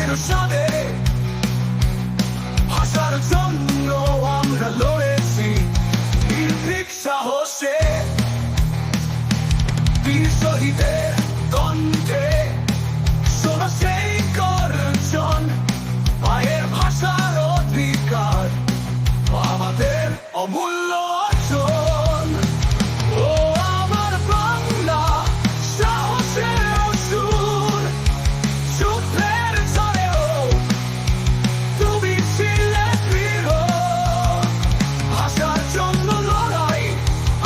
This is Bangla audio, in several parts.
মুক্তির সাথে ভাষার জন্য আমরা লড়েছি নির্ভীক সাহসে, বীর শহীদের কণ্ঠে শোনো সেই গর্জন। মায়ের ভাষার অধিকার আমাদের অমূল্য অর্জন। ও আমার বাংলা, সাহসের অসুর, যুদ্ধের ঝড়েও তুমি ছিলে দৃঢ়। ভাষার জন্য লড়াই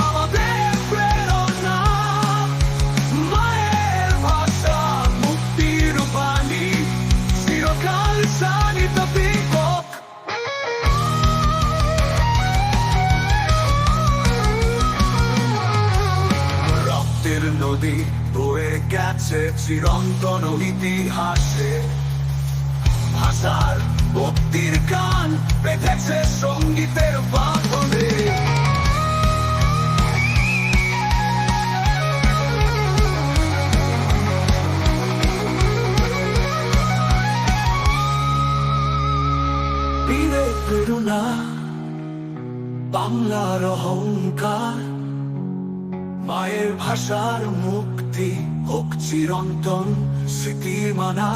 আমাদের প্রেরণা। মায়ের ভাষা মুক্তির বাণী, চিরকাল শানিত দীপক। রক্তের নদী বয়ে গেছে চিরন্তন ইতিহাসে, ভাষার ভক্তির গান বেঁধেছে সঙ্গীতের বাঁধনে। বীরের প্রেরণা, বাংলার অহংকার, মায়ের ভাষার মুক্তি হোক চিরন্তন স্মৃতির মানা।